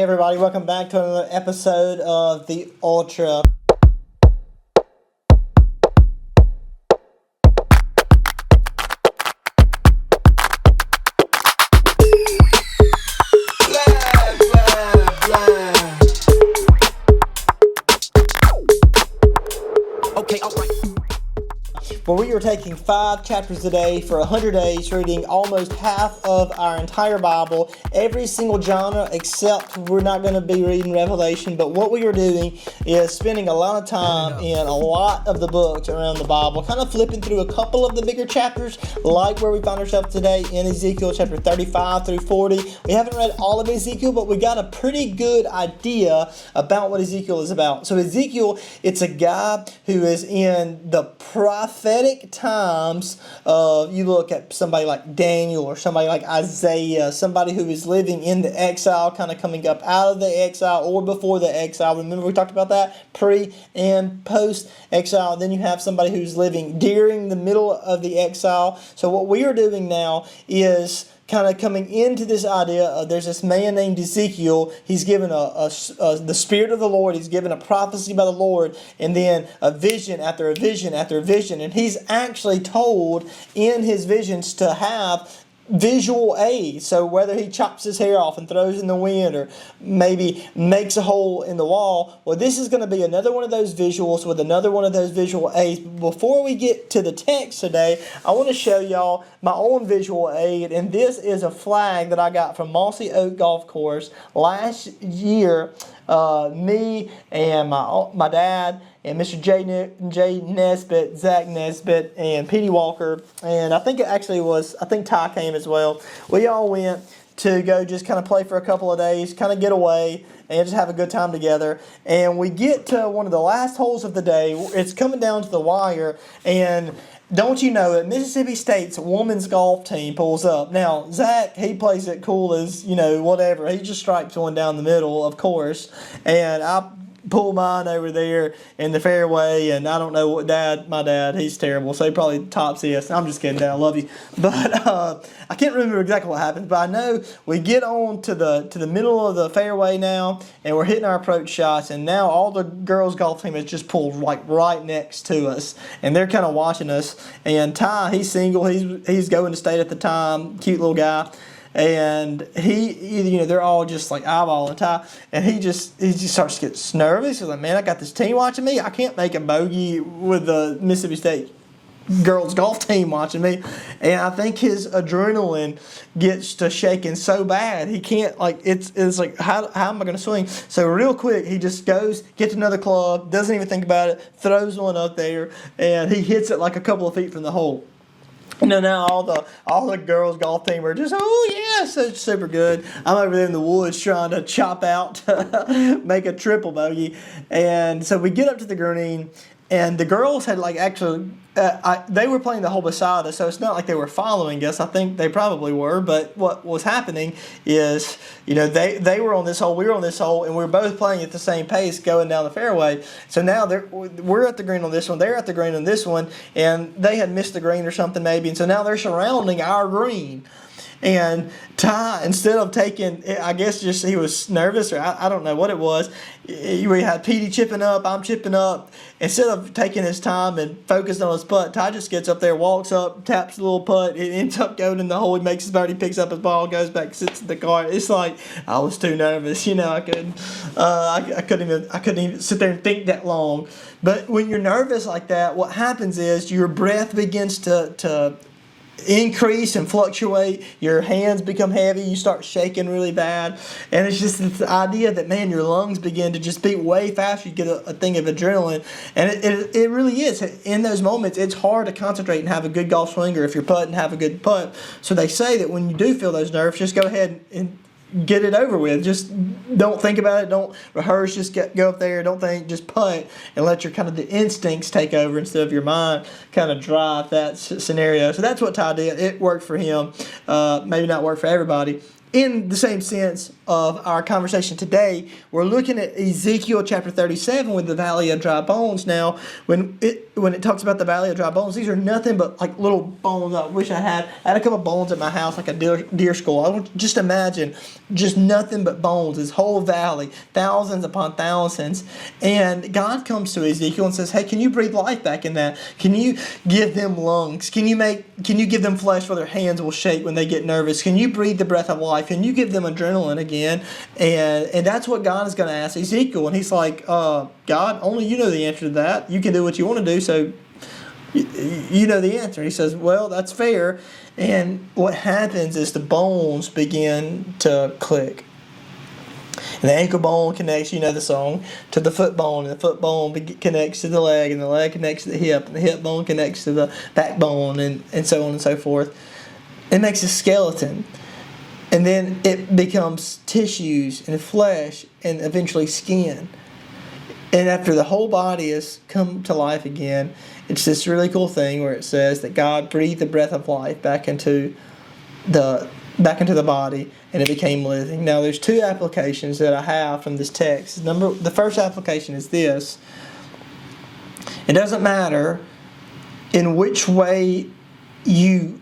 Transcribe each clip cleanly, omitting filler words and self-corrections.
everybody, welcome back to another episode of the Ultra. Okay, all right. Where we are taking 5 chapters a day for 100 days, reading almost half of our entire Bible, every single genre, except we're not going to be reading Revelation. But what we are doing is spending a lot of time in a lot of the books around the Bible, kind of flipping through a couple of the bigger chapters, like where we find ourselves today in Ezekiel chapter 35 through 40. We haven't read all of Ezekiel, but we got a pretty good idea about what Ezekiel is about. So Ezekiel, it's a guy who is in the prophetic times of, you look at somebody like Daniel or somebody like Isaiah, somebody who is living in the exile, kind of coming up out of the exile or before the exile. Remember we talked about that? Pre and post exile. Then you have somebody who's living during the middle of the exile. So what we are doing now is kind of coming into this idea of there's this man named Ezekiel. He's given the Spirit of the Lord. He's given a prophecy by the Lord, and then a vision after a vision after a vision. And he's actually told in his visions to have visual aid. So whether he chops his hair off and throws in the wind or maybe makes a hole in the wall, well, this is going to be another one of those visuals with another one of those visual aids. Before we get to the text today, I want to show y'all my own visual aid, and this is a flag that I got from Mossy Oak Golf Course last year. Me and my dad and Mr. Jay Nesbitt, Zach Nesbitt, and Petey Walker, and I think Ty came as well. We all went to go just kind of play for a couple of days, kind of get away, and just have a good time together. And we get to one of the last holes of the day. It's coming down to the wire, and don't you know it, Mississippi State's women's golf team pulls up. Now, Zach, he plays it cool as, whatever. He just strikes one down the middle, of course. And I pull mine over there in the fairway, and I don't know what my dad, he's terrible, so he probably tops this. I'm just kidding, Dad, I love you. But I can't remember exactly what happens, but I know we get on to the middle of the fairway now, and we're hitting our approach shots, and now all the girls' golf team has just pulled right next to us, and they're kind of watching us. And Ty, he's single, he's going to state at the time, cute little guy. And they're all just like eyeballing Ty, and he just starts to get nervous. He's like, man, I got this team watching me. I can't make a bogey with the Mississippi State girls golf team watching me. And I think his adrenaline gets to shaking so bad he can't, it's like, how am I going to swing? So real quick, he just goes, gets another club, doesn't even think about it, throws one up there, and he hits it like a couple of feet from the hole. Now all the girls' golf team are just, oh yeah, so super good. I'm over there in the woods trying to chop out, make a triple bogey. And so we get up to the green, and the girls had they were playing the hole beside us, so it's not like they were following us. I think they probably were, but what was happening is, they were on this hole, we were on this hole, and we were both playing at the same pace going down the fairway. So now we're at the green on this one, they're at the green on this one, and they had missed the green or something maybe, and so now they're surrounding our green. And Ty, instead of taking, I guess just he was nervous, or I don't know what it was. We had Petey chipping up, I'm chipping up. Instead of taking his time and focusing on his putt, Ty just gets up there, walks up, taps the little putt. It ends up going in the hole. He makes his birdie, picks up his ball, goes back, sits in the car. It's like I was too nervous, I couldn't even sit there and think that long. But when you're nervous like that, what happens is your breath begins to increase and fluctuate. Your hands become heavy. You start shaking really bad, and it's just this idea that, man, your lungs begin to just beat way faster. You get a thing of adrenaline, and it really is. In those moments, it's hard to concentrate and have a good golf swing, or if you're putting, have a good putt. So they say that when you do feel those nerves, just go ahead and get it over with. Just don't think about it. Don't rehearse. Just go up there. Don't think. Just putt and let your kind of the instincts take over instead of your mind kind of drive that scenario. So that's what Ty did. It worked for him. Maybe not work for everybody. in the same sense of our conversation today, we're looking at Ezekiel chapter 37 with the valley of dry bones. Now, when it talks about the valley of dry bones, these are nothing but like little bones. I wish I had a couple of bones at my house, like a deer skull. I would just imagine just nothing but bones, this whole valley, thousands upon thousands. And God comes to Ezekiel and says, hey, can you breathe life back in that? Can you give them lungs? Can you give them flesh where their hands will shake when they get nervous? Can you breathe the breath of life? Can you give them adrenaline again? And that's what God is going to ask Ezekiel. And he's like, God, only you know the answer to that. You can do what you want to do, so you know the answer. He says, well, that's fair. And what happens is the bones begin to click. And the ankle bone connects, you know the song, to the foot bone. And the foot bone connects to the leg. And the leg connects to the hip. And the hip bone connects to the backbone. And so on and so forth. It makes a skeleton. And then it becomes tissues and flesh and eventually skin. And after the whole body has come to life again, it's this really cool thing where it says that God breathed the breath of life back into the body, and it became living. Now, there's two applications that I have from this text. The first application is this: it doesn't matter in which way you.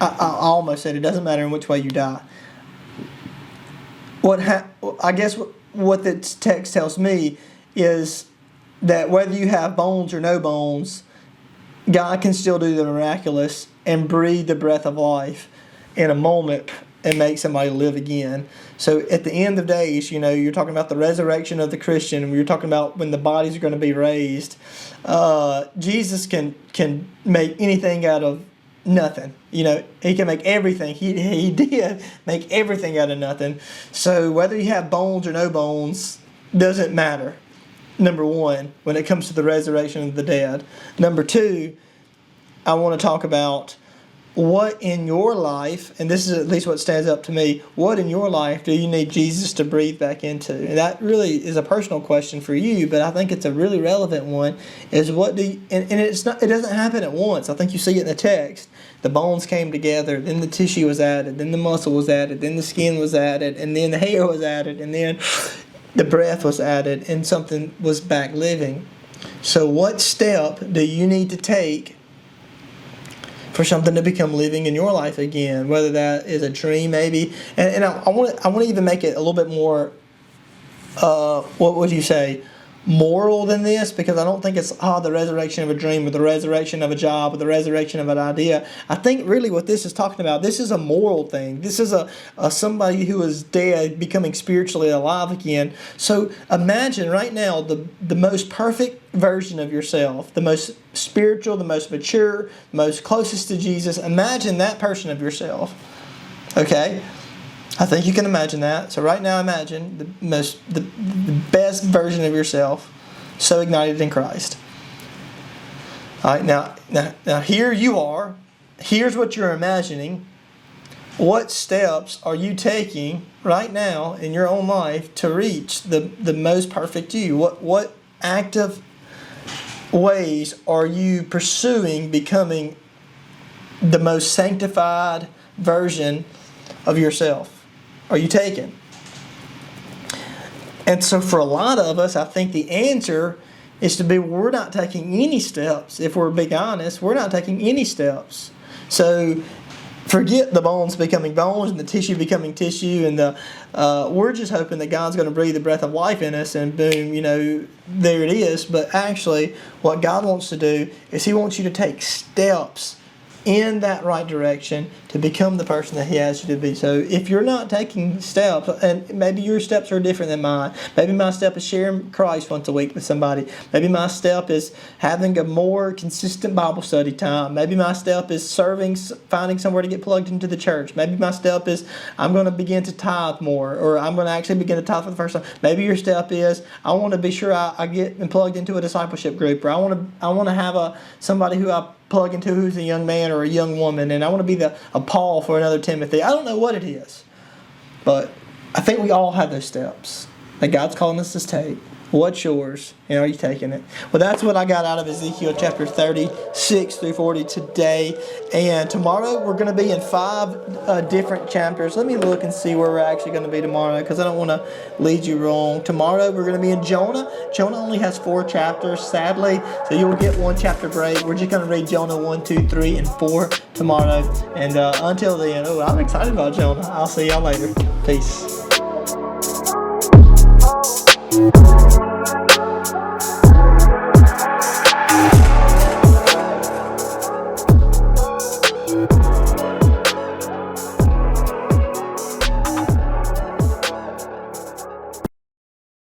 I almost said it doesn't matter in which way you die. I guess what the text tells me is that whether you have bones or no bones, God can still do the miraculous and breathe the breath of life in a moment and make somebody live again. So at the end of days, you're talking about the resurrection of the Christian, and we're talking about when the bodies are going to be raised. Jesus can make anything out of nothing. He can make everything. He did make everything out of nothing. So whether you have bones or no bones doesn't matter. Number one, when it comes to the resurrection of the dead. Number two, I want to talk about what in your life, and this is at least what stands up to me, what in your life do you need Jesus to breathe back into? And that really is a personal question for you, but I think it's a really relevant one, is what do you, and it doesn't happen at once. I think you see it in the text. The bones came together, then the tissue was added, then the muscle was added, then the skin was added, and then the hair was added, and then the breath was added, and something was back living. So what step do you need to take for something to become living in your life again? Whether that is a dream, maybe. And I want to even make it a little bit more, what would you say, moral than this, because I don't think it's the resurrection of a dream or the resurrection of a job or the resurrection of an idea. I think really what this is talking about, this is a moral thing. This is a somebody who is dead becoming spiritually alive again. So imagine right now the most perfect version of yourself, the most spiritual, the most mature, the most closest to Jesus. Imagine that person of yourself. Okay? I think you can imagine that. So right now imagine the best version of yourself, so ignited in Christ. All right, now here you are. Here's what you're imagining. What steps are you taking right now in your own life to reach the most perfect you? What active ways are you pursuing becoming the most sanctified version of yourself? Are you taking? And so for a lot of us, I think the answer is to be, we're not taking any steps. If we're being honest, we're not taking any steps. So forget the bones becoming bones and the tissue becoming tissue, and we're just hoping that God's going to breathe the breath of life in us, and boom, there it is. But actually, what God wants to do is He wants you to take steps in that right direction to become the person that He has you to be. So if you're not taking steps, and maybe your steps are different than mine. Maybe my step is sharing Christ once a week with somebody. Maybe my step is having a more consistent Bible study time. Maybe my step is finding somewhere to get plugged into the church. Maybe my step is I'm going to begin to tithe more, or I'm going to actually begin to tithe for the first time. Maybe your step is I want to be sure I get plugged into a discipleship group, or I want to have somebody who I plug into who's a young man or a young woman, and I want to be a Paul for another Timothy. I don't know what it is, but I think we all have those steps that God's calling us to take. What's yours? And are you taking it? Well, that's what I got out of Ezekiel chapter 36 through 40 today. And tomorrow we're going to be in 5 different chapters. Let me look and see where we're actually going to be tomorrow, because I don't want to lead you wrong. Tomorrow we're going to be in Jonah. Jonah only has 4 chapters, sadly, so you'll get 1 chapter break. We're just going to read Jonah 1, 2, 3, and 4 tomorrow. And until then, I'm excited about Jonah. I'll see y'all later. Peace.